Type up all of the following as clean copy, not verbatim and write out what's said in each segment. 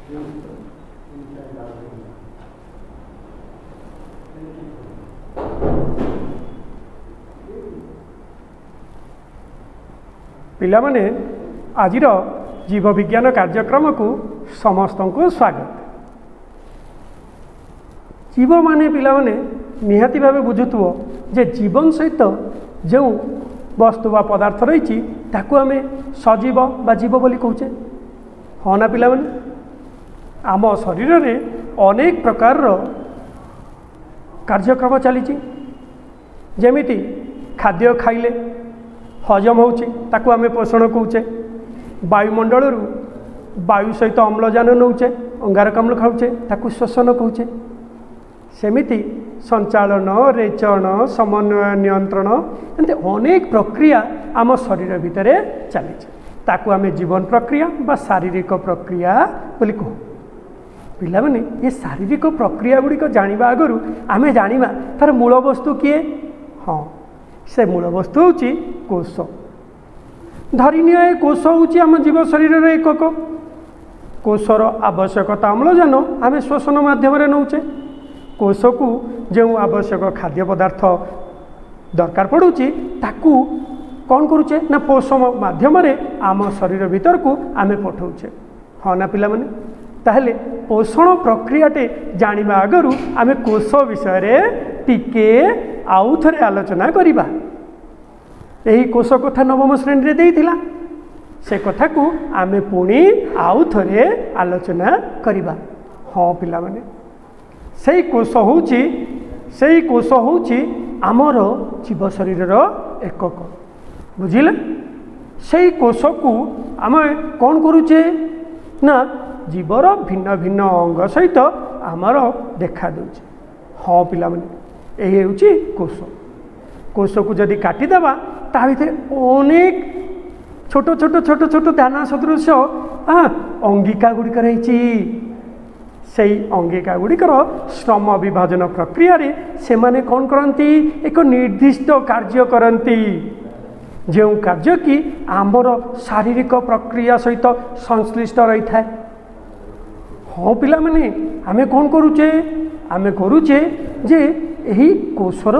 पिला माने आजिर जीव विज्ञान कार्यक्रम को समस्त को स्वागत। जीव माने पिला माने निहाती भावे बुझुथुओ जे जीवन सहित जो वस्तु बा पदार्थ रही ताकू आमे सजीव बा जीव बोली कहूचे। हाँ ना पिला माने आम शरीर रे अनेक प्रकार कार्यक्रम चली जेमिति खाद्य खाइले हजम होउची ताकू आमे पोषण कहूचे। वायुमंडल वायु सहित अम्लजान नौचे अंगारकाम्ल खाऊचे ताकू श्वसन कहूचे। सेमिति संचालन रेचन समन्वय नियंत्रण एमती अनेक प्रक्रिया आम शरीर भितर चली ताकू आमे जीवन प्रक्रिया बा शारीरिक प्रक्रिया बोली कहू। पिला माने ये शारीरिक प्रक्रिया गुड़िक जानिबा आगरु आमे जानिबा तार मूल वस्तु किए। हाँ से मूल वस्तु होची कोष। धरिनिय ए कोष होची आम जीव शरीर एकक। कोषर आवश्यकता अम्लजान आमे श्वसन माध्यम नौचे। कोष को जो आवश्यक खाद्य पदार्थ दरकार पड़ुची ताकू कौन करुचे ना पोषण माध्यम आम शरीर भीतर को आमे पठाऊचे। हाँ ना पिला माने ताहले पोषण प्रक्रियाटे जानिबा आगरु आमे कोष विषय टिके आउ थरे आलोचना करिबा। एही कोष कथा नवम श्रेणी रे देइथिला से कथा को आमे पुणी आउ थरे आलोचना करिबा। हाँ पिला माने सेही कोष होची आमर जीव शरीर एकक। बुझिले सेही कोष को आम कौन करुचे ना जीवर भिन्न भिन्न अंग सहित आमर देखा दूचे। हाँ पिला माने यही होची कोष। कोष को जदि काटिदेबा ता भितर अनेक छोट छोट छोट छोट दाना सदृश अंगिका गुड़िक रही। से अंगिका गुड़िकर श्रम विभाजन प्रक्रिया रे से माने कौन करती एक निर्दिष्ट कार्य करती जो कार्य कि आमर शारीरिक प्रक्रिया सहित संश्लिष्ट रही था। हाँ पिला माने आमे कौन करुचे आमे करुचे जे यही कोषर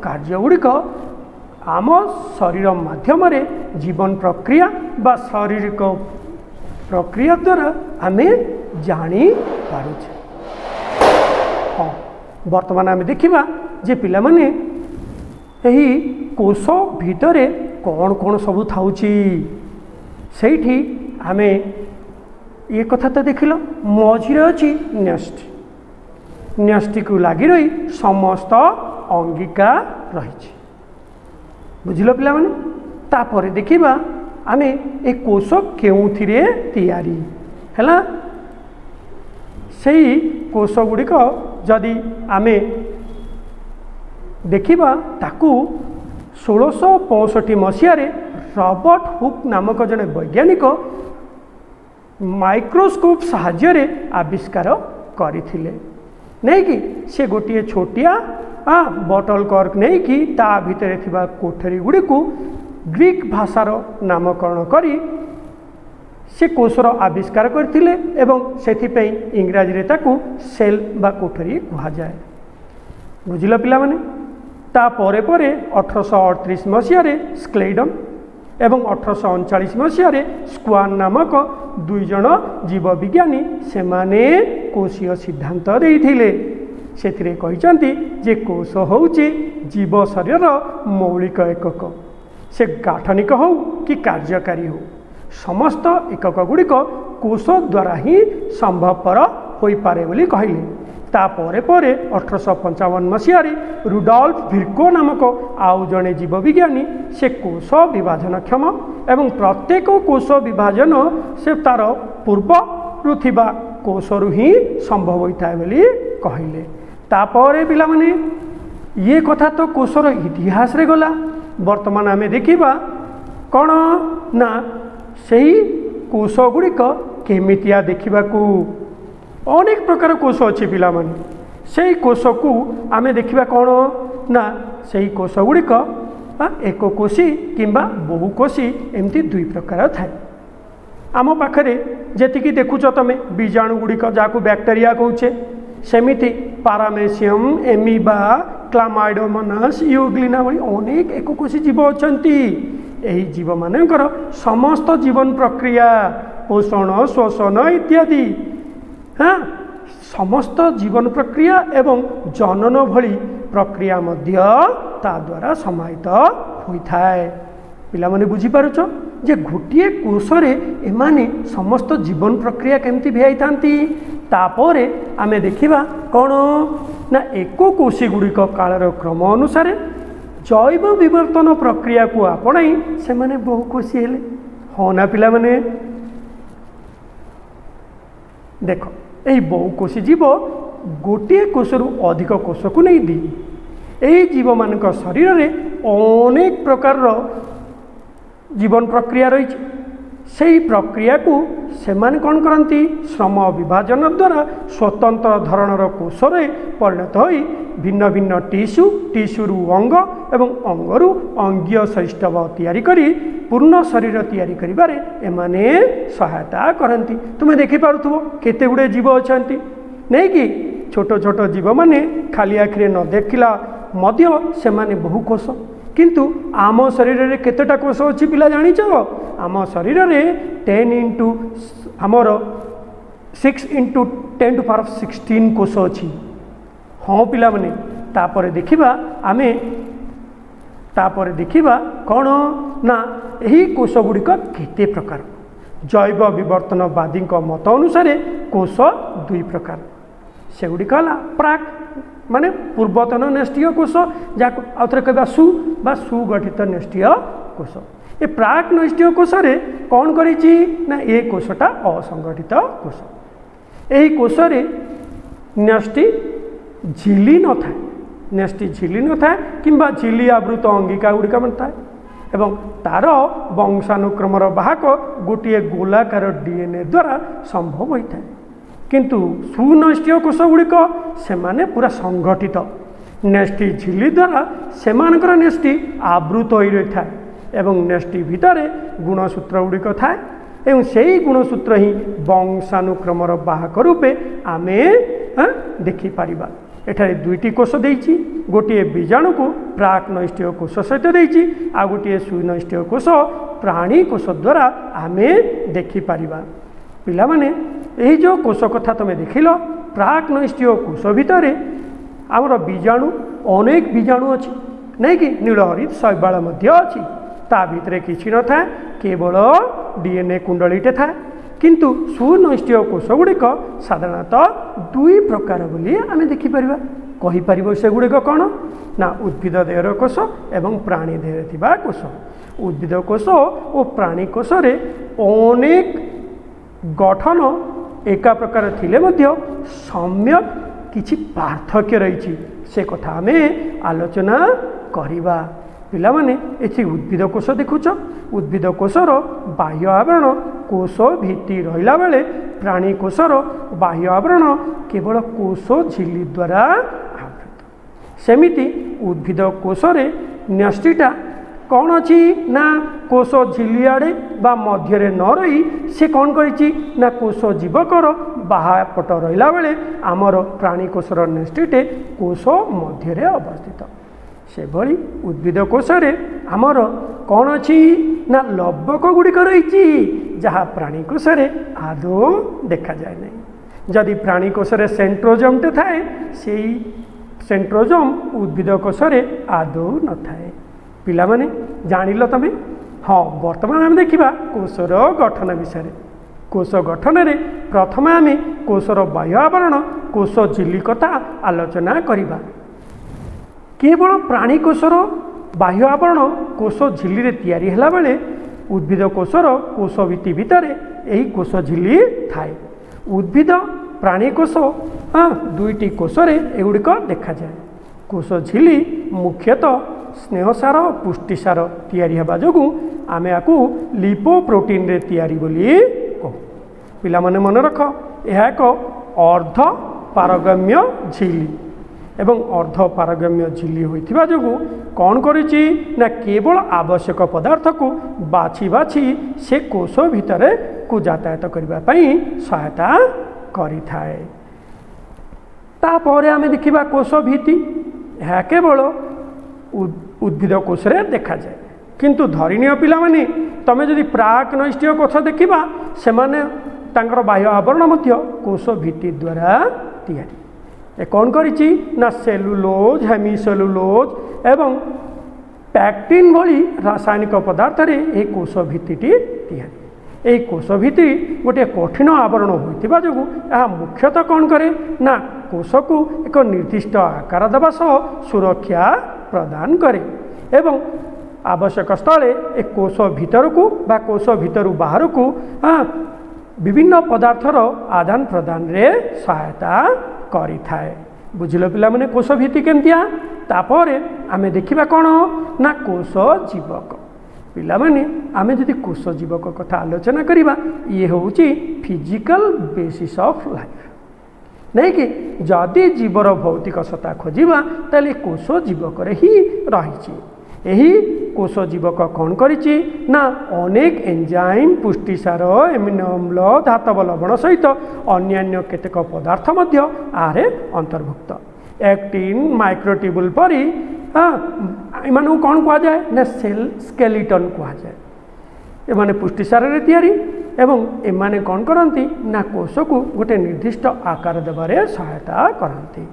कार्य गुड़िक आम शरीर माध्यम जीवन प्रक्रिया बा शारीरिक प्रक्रिया द्वारा आमे जानी पारुछे। हाँ वर्तमान आमे देखिबा जे पिला माने यही कोष भितरे कौन कौन सबू थाउची सेठी आमे ये कथा तो देखिल मझिरे अच्छी न्यष्टि। न्यष्टि को लगी रही समस्त अंगिका रही। बुझिल पिला माने तापर देखिबा आमे ए कोष केउथिरे तैयारी हैला। सेही कोष गुड़िक जदि आमे देखिबा ताकू 1665 मसीह रॉबर्ट हुक नामक जने वैज्ञानिक माइक्रोस्कोप साहाय्य आविष्कार करथिले। नहीं कि से गोटे छोटिया बटल कर्क नहीं कि ता भितर थिबा कोठरी गुड़ी को ग्रीक भाषार नामकरण करी से कोषर आविष्कार करथिले एवं सेथिपई इंग्राजी रे ताकू सेल बा कोठरी कहा जाए। बुझिल पिला माने ता परे परे 1838 मसीह स्क्लेडन एवं 1839 मसीह स्क्वान नामक दुई जन जीव विज्ञानी से माने कोषीय सिद्धांत देइथिले। सेथिरे कहिसंती जे कोष होउची जीव शरीर मौलिक एकक। से गाठनिक हो कि कार्यकारी हो समस्त एकक गुड़िक कोष द्वारा ही संभवपर होई पारे बोली कहले। तापरे परे 1855 मसीह रुडॉल्फ विर्को नामक आउ जड़े जीव विज्ञानी से कोष विभाजन क्षम एवं प्रत्येक कोष विभाजन से तार पूर्व रुथिबा कोषरु ही संभव होता है बोली कहले। तापरे पिला माने ये कथा तो कोषर इतिहास रे गला। वर्तमान आमे देखिबा कौन ना सही कोष गुड़िक केमितिया देखा अनेक प्रकार कोष अच्छी पिला माने से कोष को आमे देखिबा कौन ना सही कोष गुड़िक एक कोशी किंबा बहुकोशी एमती दुई प्रकार थाए। आम पाखे जी देखुच तुम बीजाणु गुड़िक जहाँ बैक्टेरिया कौचे सेमिति पारामेसियम एमीबा क्लामाइडोमोनास यूग्लिना भली अनेक एककोशी जीव अच्छा यही जीव मानकर समस्त जीवन प्रक्रिया पोषण श्वसन इत्यादि हाँ समस्त जीवन प्रक्रिया एवं जनन भली प्रक्रिया मध्य ता द्वारा समाहित होता है। पिला माने बुझी पारुछ जे गोटे कोषरे एमाने समस्त जीवन प्रक्रिया केमती भियाई थांती तापरे आमे देखिबा कौन ना एक कोशी गुड़िक कालर क्रम अनुसार जैव विवर्तन प्रक्रिया को आपणाई से माने बहुकोशी हेले हाँ ना पिला माने देख यही बहुकोशी जीव गोटे कोषरु अधिक कोष को नहीं दी यही जीव मान शरीर में अनेक प्रकार जीवन प्रक्रिया रही से प्रक्रिया को सेमाने कौन करती श्रम विभाजन द्वारा स्वतंत्र धरणर कोषरे परिणत हो भिन्न भिन्न टीस्यू अंग एवं अंगरू अंगीय सौष्ठव तैयारी करी पूर्ण शरीर तैयारी करिबारे एमाने सहायता करती। तुम्हें देखिपु केते गुड़े जीव अच्छा नहीं कि छोट छोट जीव माने खाली आखिरे न देखला मध्य सेमाने बहुकोश किंतु आम शरीर रे केतेटा कोष अच्छी पिला जानिच आम शरीर रे 10 इंटू आमर 6 इंटू 10⁻16 कोष अच्छी हाँ पिला माने तापरे देखिबा आमे तापरे देखिबा कौन ना यही कोष गुड़िक केते प्रकार जैव विवर्तनवादी मत अनुसार कोष दुई प्रकार से गुड़िक प्राक माने पूर्वतन नेष्टीय कोष जहाँ आउे कह सुगठित नेष्टीय कोष ये प्राक नेष्टीय कोष रे कौन करिछि ना ये कोषटा असंगठित कोष यही कोष रे नेष्टी झिली न थाए नेष्टी झिली न थाए किंबा झिली आवृत अंगिका गुड़िक थाए एवं तार वंशानुक्रमर बाहक गोटे गोलाकार डीएनए द्वारा संभव होता है किंतु सुनष्टीय कोष गुड़िक से पूरा संगठित नेष्टी झिली द्वारा सेमानकर नेष्टी आवृत हो रही था एवं नेष्टी भितर गुणसूत्र गुड़िक थाए एवं से गुणसूत्र ही वंशानुक्रमर बाहक रूपे आमे देखिपर एठारे दुईटी कोष देइछि गोटे बीजाणु को प्राक नैष्ठीय कोष सहित देइछि आ गोटे सुनैष्ठीय कोष प्राणी कोष द्वारा आमे देखिपर पिला माने यही जो कोष कथा तुम देखिल प्राक नैष्ठीय कोष भितर आमर बीजाणु अनेक बीजाणु अच्छी नहीं कि नीलहरित शैवाल अच्छी ता भितर किसी न था केवल डीएनए कुंडलीटे था किंतु सुनैष्ठीय कोष गुड़िक साधारणतः दुई प्रकार बोली आमे देखिपर कहीपर से गुड़िक कौन ना उद्भिद देहर कोष एवं प्राणी देहरे थिबा कोष उद्भिद कोष और प्राणी कोष रे अनेक गठन एका प्रकार थिले मध्य सम्यक किछि पार्थक्य रही से कथा आमे आलोचना करिबा पिला माने एथि उद्भिद कोष देखुच उद्भिद कोषर बाह्य आवरण कोष भित्ति रहिला बेले प्राणी कोषर बाह्य आवरण केवल कोष झिली द्वारा आवृत सेमिति उद्भिद कोषरे न्यष्टिटा कौन अच्छी ना कोष झिली आड़े बा मध्य न रही से कौन करिछि ना कोष जीवकर बाहा पट रहिला बेले आमर प्राणी कोषर नेष्टिटे कोष मध्य अवस्थित से भली उद्भिद कोषरे आमर कौन अच्छी ना लवक गुड़िक रही जहाँ प्राणी कोषरे आदौ देखा जाए नहीं जदि प्राणी कोषरे सेंट्रोजोमटे थाए से सेंट्रोजोम उद्भिद कोषरे आदौ न थाए पिला माने जानिल तमे हाँ वर्तमान आम देखा कोषर गठन विषय कोष गठन रे प्रथम आम कोषर बाह्य आवरण कोष झिली कथा आलोचना करिबा केवल प्राणी कोषर बाह्य आवरण कोष झिली रे तैयारी हला बेले उद्भिद कोषर कोष भित्ति भितर यही कोष झिली थाए उद्भिद प्राणी कोष दुईटी कोषरे एगुड़िक देखा जाए कोष झिली मुख्यतः स्नेहसार और पुष्टिसार तैयारी हवा जोगु आमे आकु लिपोप्रोटीन रे तैयारी बोली कहू पिला माने मन रख यह एक अर्ध पारगम्य झिली एवं अर्धपारगम्य झिल्ली होइथिबा जोगु कौन करिछि ना केवल आवश्यक पदार्थ को बाछि बाछि से कोष भितर को यातायात करबा पई सहायता करिथाए। तापर आमे देखिबा कोष भित्ति यह केवल उद्भिद कोष रे देखा जाए किंतु धरणीय पिला माने तमे जदि प्राक नैष्ठीय कोष देखिबा सेमाने तांकर बाह्य आवरण मध्य कोष भित्ति द्वारा तैयारी ए कौन करिछि ना सेलुलोज हेमिसेलुलोज एवं पैक्टिन भली रासायनिक पदार्थ रे ए कोष भित्तिटी तैयारी। ए कोष भित्ति गोटे कठिन आवरण होइतिबा जोगु आ मुख्यतः कौन करे ना कोष को एक निर्दिष्ट आकार देवा सह सुरक्षा प्रदान करे एवं आवश्यक स्थले ए कोष भितर को बा कोष भितर बाहर को विभिन्न पदार्थर आदान प्रदान रे सहायता करि थाए। बुझिल पिला माने कोष भित्ति केमतिया तापर आमे देखिबा कोन ना कोष जीवक पिला माने आमे जदि कोष जीवक कथा आलोचना करिबा ये होउची फिजिकल बेसिस ऑफ लाइफ नहीं कि जदि जीवर भौतिक सत्ता खोजिबा ताले कोष जीवक रे ही रहिछि। एही कोष जीवक कौन करिछि ना अनेक एंजाइम पुष्टिसार एमिनो अम्ल धातव लवण सहित अन्यान्य केतेक पदार्थ मध्य आरे अंतर्भुक्त एक्टिन माइक्रोट्यूबुल परी एमानू कौन कहा जाए ना सेल स्केलेटन कहा जाए। एमाने पुष्टिसार रे तैयारी एवं एमाने कौन करती ना कोष को गोटे निर्दिष्ट आकार देवारे सहायता करती।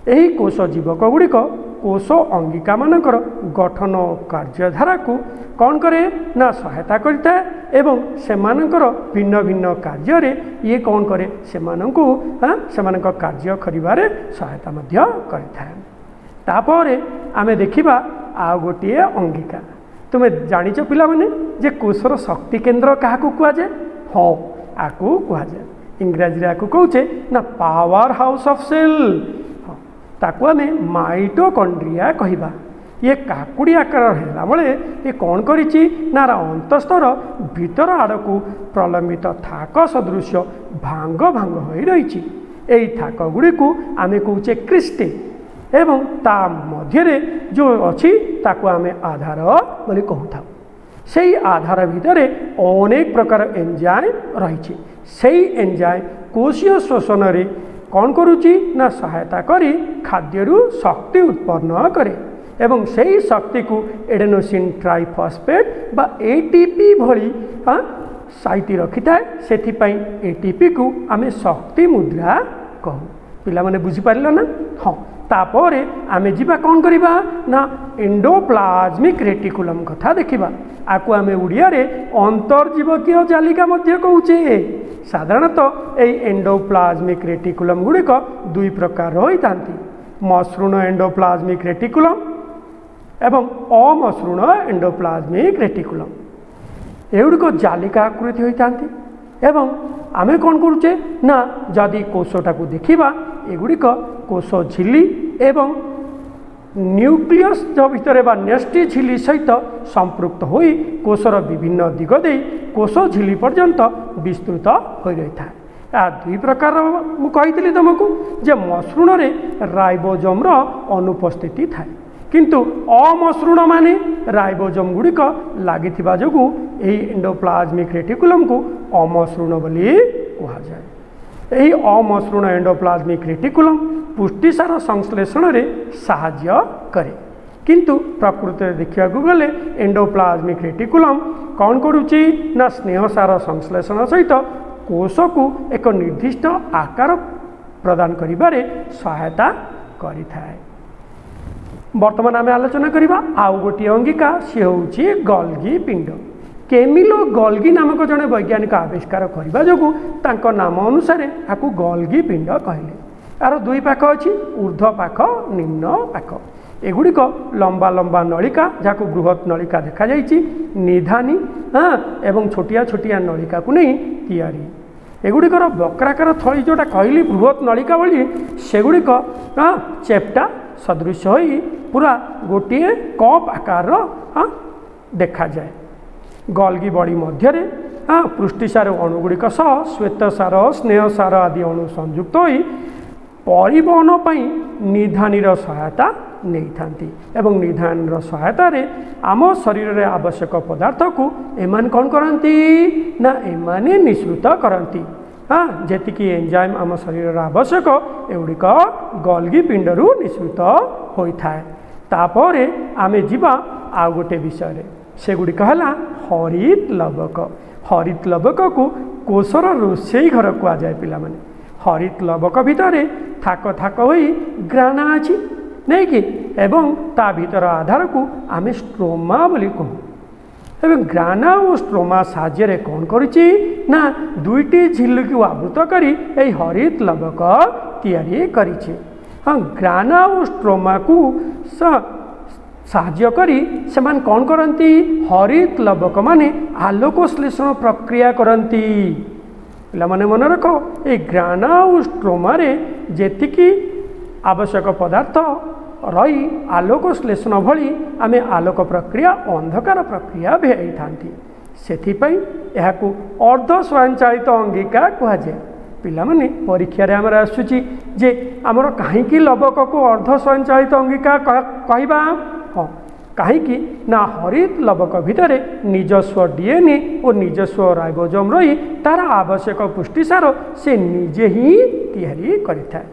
एही कोष जीवक गुड़िक कोष अंगिका मानकर गठन कार्यधारा को कौन करे ना सहायता करता है एवं सेमानकर भिन्न भिन्न कार्य रे ये कौन करे सेमानंकु सेमानक कार्य करिबारे सहायता मध्य करता। तापर आमे देखिबा आ गोटे अंगिका तुमे जानिच पिला माने जे कोषर शक्ति केंद्र काहाकू कुआ जाए हाँ आकू कुआ जाए इंग्राजी आकू कहूचे ना पावर हाउस ऑफ सेल ताकू आमे माइटोकॉन्ड्रिया कहिबा। ये काकुड़ी आकार है बेले ये कौन करिछि ना अंतस्तर भीतर आड़कू प्रलंबित थाक सदृश भांग भांग हो रही यही थाक गुड़ी को आमे कहूचे क्रिस्टे एवं ता मध्य जो अच्छी ताकू आमे आधार बोली कहूँ से आधार भितर अनेक प्रकार एंजाइम रही से एंजाइम कोशीय शोषण रे कौन करुच्ची ना सहायता करी खाद्यरू शक्ति उत्पन्न करे एवं सही शक्ति को एडेनोसिन ट्राइफॉस्फेट बा एटीपी भली साइटी रखी थाए से एटीपी को आमे शक्ति मुद्रा कहू। पिला माने बुझी पारिल ना हाँ तापर आमे जीवा कौन करिबा ना एंडोप्लाज्मिक रेटिकुलम कथा देखिबा आकु आमे उड़िया रे अंतर्जीवकीय जालिका मध्य कहूचे। साधारणतः यही एंडोप्लाज्मिक रेटिकुलम गुड़िक दुई प्रकार रही थांती मसृण एंडोप्लाज्मिक रेटिकुलम एवं अमसृण एंडोप्लाज्मिक रेटिकुलम एगुड़िक जालिका आकृति होता एवं आमे कौन करुचे ना जदि कोषटा को देखिबा एगुड़िक कोष झिल्ली एवं न्यूक्लियस जो भितर बा न्यष्टि झिल्ली सहित संपृक्त होई कोषर विभिन्न दिग दे कोष झिल्ली पर्यंत विस्तृत हो रही था। आ दुई प्रकार मु कही तुमको जे मसृण रे राइबोजोम रो अनुपस्थिति थाए किंतु अमसृण माने राइबोजोम गुड़िक लागिथिबा जोगु एही एंडोप्लाज्मिक रेटिकुलम को अमसृण बोली कहा जाए। यही अमसृण एंडोप्लाज्मिक रेटिकुलम पुष्टिसार संश्लेषण रे साहाय्य करे किंतु प्रकृति में देखा गले एंडोप्लाज्मिक रेटिकुलम कौन करुच्ची ना स्नेहसार संश्लेषण सहित कोष को एक निर्दिष्ट आकार प्रदान करिबारे सहायता करिथाए। वर्तमान आमे आलोचना करिबा आउ गोटे अंगिका से होउची गोल्गी पिंड। केमिलो गोल्गी नामक जड़े वैज्ञानिक आविष्कार करने जो तांको नाम अनुसार आपको गोल्गी पिंड कहले। यार दुई पाख अच्छी ऊर्ध्व पाख निम्न पाख एगुड़िक लंबा लंबा नलिका जहाँ बृहत नलिका देखा जाइए निधानी एवं छोटिया छोटिया नलिका को नहीं तैयारी एगुड़िकर वक्राकार थली जोटा कहली बृहत नलिका बोली सेगुड़िक चेप्टा सदृश हो पूरा गोटे कप आकार देखा जाए। गोल्गी बड़ी मध्य पृष्टिसार अणुगुड़िक सह श्वेतसार स्नेहसार आदि अणु संयुक्त हो परिवहन पाई निधानीर सहायता नहीं थांती एवं निधानीर सहायता रे आम शरीर रे आवश्यक पदार्थ को एमान कौन करती ना एमाने निःसृत करती। हाँ जेतिकी एंजाइम आम शरीर आवश्यक एगुड़िक गल्गी पिंडरू निःसृत होता है। तापरे आमे जीवा आ गोटे विषय सेगुड़िक है हरित लवक। हरित लवक को कोशर रोषेई घर कहुए पिला माने। हरित लवक भितर थाक थाक होई ग्राना अच्छी नहीं कि एवं ता भीतर आधार को आमे स्ट्रोमा बोली कहूँ। एवं ग्राना और स्ट्रोमा साहाय्य कौन करुच्ची ना दुईटी झिल्ली को आवृत करी ए हरित लवक तैयारी करिछि। हाँ ग्राना और स्ट्रोमा को साहाय्य करी सेमान कौन करती हरित लवक माने आलोक श्लेषण प्रक्रिया करती। पिला माने मन रख ए ग्राना और स्ट्रोमा रे जेतिकी आवश्यक पदार्थ रही आलोक श्लेषण भली आमे आलोक प्रक्रिया अंधकार प्रक्रिया भेई थांती। सेथिपई एहाकू अर्ध स्वयंचालित अंगिका कहा जाए। पिला माने परीक्षा रे हमर आसुची जे हमर काहेकि लवक को अर्ध स्वयंचालित अंगिका कहबा। हाँ कहीं ना हरित लवक भितर निजस्व डीएनए और निजस्व राइबोसोम रही तार आवश्यक पुष्टिसार से निजे ही तैयारी करिथाय।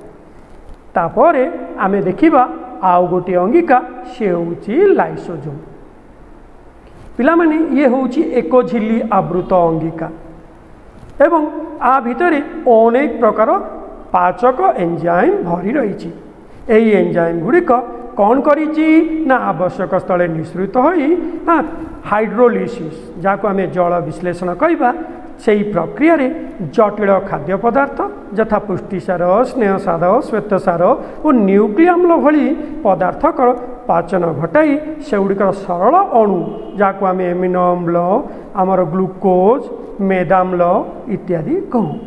तापरे आमे देखिबा आउ गोटे अंगिका से होउची लाइसोसोम। पिला माने ये होउची एक झिल्ली आवृत अंगिका एवं आ भितर अनेक प्रकार पाचक एंजाइम भरी रही। एई एंजाइम गुड़िक कौन करिछि ना आवश्यक स्थले निःसृत होई हाँ हाइड्रोलिसिस जहाँ आम जल विश्लेषण कहवा से प्रक्रिया रे जटिल खाद्य पदार्थ यथा पुष्टिसार स्नेहसार श्वेतसार और न्यूक्लिक अम्ल भली पदार्थ पाचन घटाई सेगुड़िकर सरल अणु जहाँ आम एमिनो अम्ल आमर ग्लूकोज मेदाम्ल इत्यादि कहूँ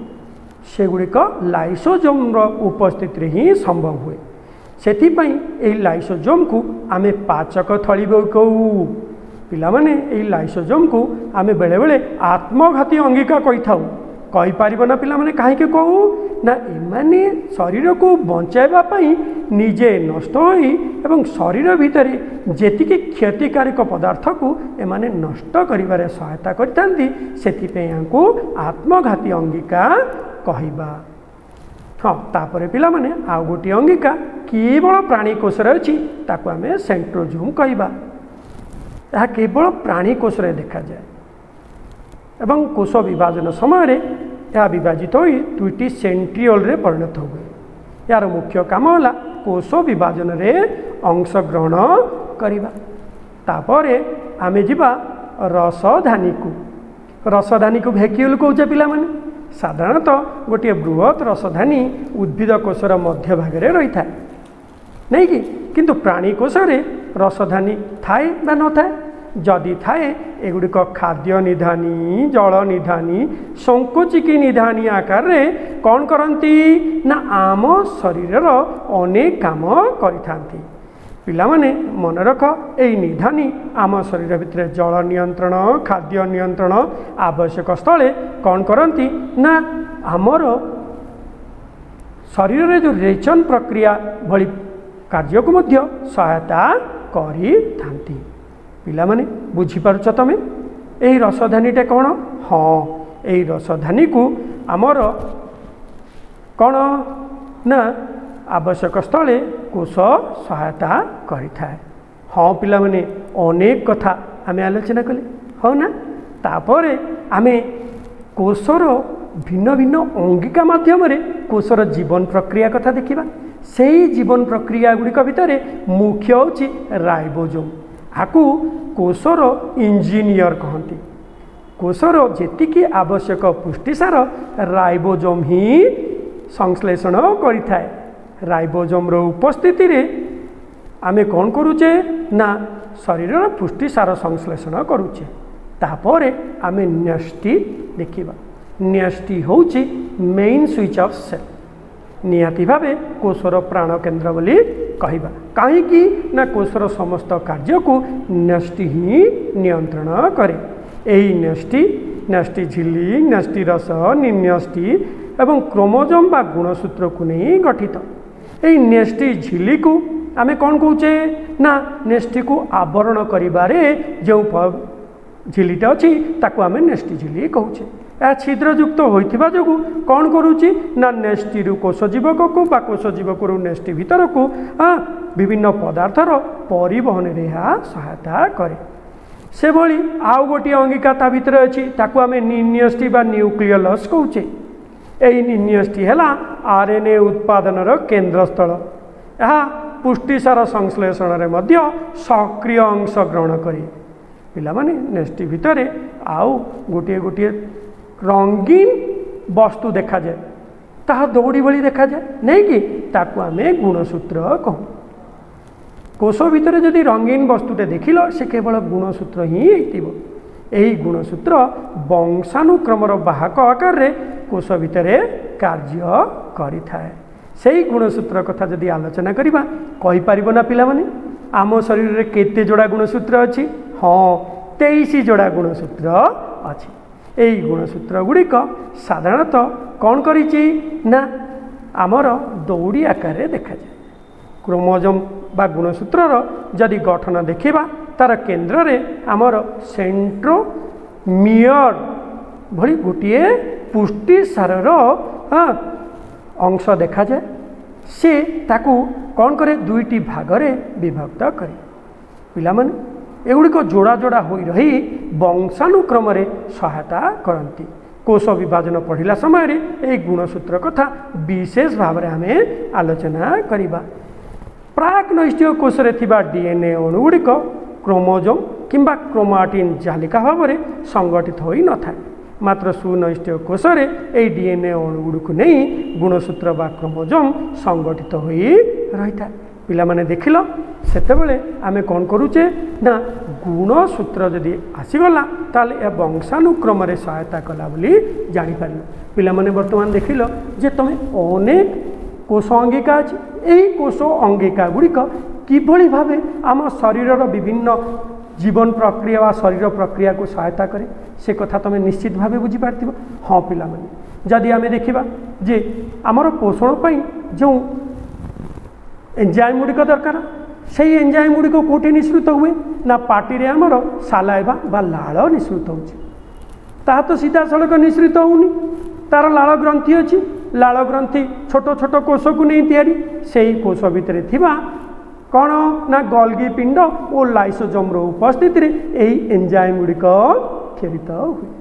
सेगुड़िक लाइसोसोम उपस्थिति ही संभव हुए। सेथिपाई एही लाइसोसोम को आमे पाचक थली कहू। पिला माने एही लाइसोसोम को आमे बेले बेले आत्मघाती अंगिका कही थाउ कही पारिबो ना पिला माने काहे के कहू ना एमाने शरीर को बंचाइबा पई निजे नष्ट होई एवं शरीर भितर जेतिकी क्षतिकारक पदार्थ को एमाने नष्ट करिबारे सहायता करथांती। सेथिपई यांको आत्मघाती अंगिका कहिबा। हाँ तापर पिला माने आउ गोटे अंगिका केवल प्राणी कोश अच्छी ताकू आम सेंट्रोजोम कहवा। यह केवल प्राणी कोश देखा जाए एवं कोश विभाजन समय यह विभाजित हो दुईटी सेंट्रियोल रे परिणत हुए। यार मुख्य काम है कोश विभाजन रे अंश ग्रहण करवा। तापरे आमे जिबा रसधानी को। रसधानी को भैक्यूल कौचे पिला माने साधारणतः गोटे बृहत रसधानी उद्भिद कोशर मध्य भाग में रही था नहीं कि किंतु प्राणी कोश रसधानी थाए बा न थाए जदि थाए एगुड़िक खाद्य निधानी जल निधानी संकोचिकी निधानी आकार रे कौन करती ना आम शरीर अनेक काम करिथांती। पिला माने मन रख एई निधानी आम शरीर भितर जल नियंत्रण खाद्य नियंत्रण आवश्यक स्थले कौन करती ना आमर शरीर रे जो रेचन प्रक्रिया भली कार्य को मध्य सहायता करी थांती। पिला माने बुझी पारुछ तमे एई रसधानीटा कौन। हाँ एई रसधानी को आमर कौन ना आवश्यक स्थले कोश सहायता करिथाए। हाँ पिला माने अनेक कथा आमे आलोचना कले हो ना। तापरे आमे कोशर भिन्न भिन्न अंगिका माध्यम कोशर जीवन प्रक्रिया कथा देखिबा। सेही जीवन प्रक्रिया गुड़िक भितर मुख्य होची राइबोसोम। आकु कोशर इंजीनियर कहती। कोशर जेतिकी आवश्यक पुष्टिसार राइबोसोम ही संश्लेषण करिथाए। राइबोसोम रो उपस्थिति रे आमे कौन करुचे ना शरीर पुष्टिसार संश्लेषण करुचे। तापरे आमे न्यष्टि देखिबा। न्यष्टि होची मेन स्विच ऑफ सेल। निहाती भावे कोशर प्राण केन्द्र बोली कहवा कहीं ना कोशर समस्त कार्य को न्यष्टि ही नियंत्रण करे। यही न्यष्टि न्यष्टि झिल्ली न्यष्टि रस निन्यष्टि एवं क्रोमोजोम बा गुणसूत्र को नहीं गठित। यही नेस्टी झिल्ली को आमे कौन कौचे ना नेस्टी को आवरण करिबारे जो झिल्लीटा अच्छी ताकू आमे नेस्टी झिल्ली कहूचे। यह छिद्रयुक्त होइथिबा जोगु कौन करूची ना नेस्टी रु कोष जीवक को बा कोष जीवक रु नेस्टी भीतर को विभिन्न पदार्थर परिवहन रे सहायता करे। से भली आउ गोटे अंगिका ता भीतर अछि ताकू आमे निन्यष्टि बा न्यूक्लियस कहूचे। एही निन्यष्टि हैला आरएनए उत्पादनर केन्द्रस्थल। यह पुष्टिसार संश्लेषण रे मध्य सक्रिय अंश ग्रहण करे। पिला माने नेस्टी भितरे आउ गोटे गोटे रंगीन वस्तु देखा जाए ताहा दौड़ी भली देखा जाए नहीं कि ताकू आमे गुणसूत्र कहू। कोष भितर जदि रंगीन वस्तुटे देखिल से केवल गुणसूत्र ही होइतिबो। एही गुणसूत्र वंशानुक्रमर बाहक आकार रे कोष भितरे कार्य करिथाए। सेही गुणसूत्र कथा जदि आलोचना करिबा कहि परिबो ना पिला माने आम शरीर रे केते जोड़ा गुणसूत्र अछि? हाँ 23 जोड़ा गुणसूत्र अछि। एही गुणसूत्र गुड़िक साधारणतः कौन करिछि ना आमर दौड़ी आकार रे देखा जाए। क्रोमोजोम बा गुणसूत्रर जदि गठन देखिबा तार केन्द्र रे आमर सेंट्रोमियर भली गोटे पुष्टिसारर अंश देखा जाए। से ताकू कौन करे दुईटी भागरे विभक्त करे। पिला माने एगुड़िक जोड़ा जोड़ा होई रही वंशानुक्रम रे सहायता करती। कोष विभाजन पढ़िला समय रे एही गुणसूत्र कथा विशेष भाव में आमे आलोचना करिबा। प्राक नैष्टिक कोष रे थिबा डीएनए अणुगुड़िक क्रोमोजोम किंबा क्रोमाटिन जालिका भाव में संगठित होई न थाए। मात्र सुनैष्टिक कोष रे एही डीएनए अणुगुड़िक नहीं गुणसूत्र बा क्रोमोजोम संगठित होई रही था। पिला माने देखिल सेतेबेले आमे कौन करूचे ना गुणसूत्र जदि आसीगला ताले ए वंशानुक्रम रे सहायता कला बोली जानि पारिलो। पिला माने वर्तमान देखिल जे तमे अनेक कोष अंगिका अछि। एही कोष अंगिका गुड़िक किभली भावे आम शरीरर विभिन्न जीवन प्रक्रिया वा शरीर प्रक्रिया को सहायता करे से कथा तमे निश्चित भावे बुझी पारथिबो। हाँ पिला माने जदि आमे देखिबा जे आमर पोषण पई जो एंजाइम गुड़िक दरकार से एंजाइम गुड़िक कोठी निश्रित हुए ना पार्टी रे आमर सालाइबा बा लाळ निश्रित होउछि। ताहा तो सीधा सड़क निश्रित होउनी तार लाळ ग्रंथि अछि। लाळ ग्रंथि छोट छोट कोष को नहीं तैयारी सेही कोष भितरे थिबा कौन ना गल्गी पिंड और लाइसोजोम उपस्थित रे एही एंजाइम गुड़िक क्षरित हुए।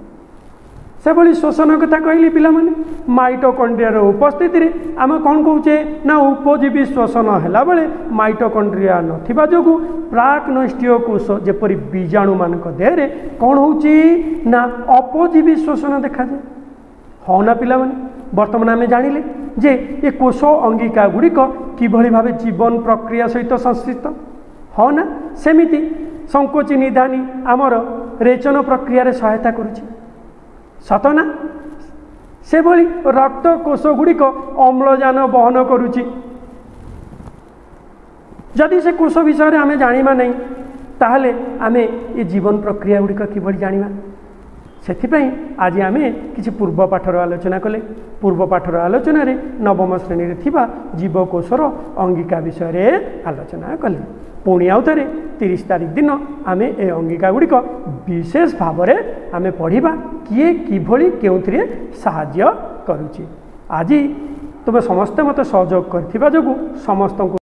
से भली श्वसन कथा कहली पिला माने माइटोकॉन्ड्रिया उपस्थित रे आम कौन कहूचे ना उपजीवी श्वसन हैला बेले माइटोकॉन्ड्रिया नथिबा जोगु प्राक नैष्टिक कोष जेपरि बीजाणु मानक देह रे कौन होउची ना अपजीवी श्वसन देखा जाए। हाँ ना पिला माने वर्तमान आम जानिले जे ये कोष अंगिका गुड़िक किभली भावे जीवन प्रक्रिया सहित संश्लिष्ट। हाँ ना सेमिति संकोची निधानी आमर रेचन प्रक्रिया रे सहायता करुछि। सत ना से भली रक्त कोष गुड़िक अम्लजान बहन करुछि। जदि से कोष विषय आमे जानिबा नहीं ताहले आमे ये जीवन प्रक्रिया गुड़िक किभली जानिबा। सेथिपई आज आमे किछि पूर्व पाठर आलोचना कले। पूर्व पाठर आलोचना रे नवम श्रेणी रे थिबा जीवकोषर अंगिका विषय रे आलोचना कले। पुणी आउ थे 30 तारिख दिन आमे ए अंगिका गुड़िक विशेष भाव में आमे पढ़िबा किए किभली केउथिरे साहाय्य करुछि। आज तुम समस्ते मत सहयोग करथिबा जोगु समस्त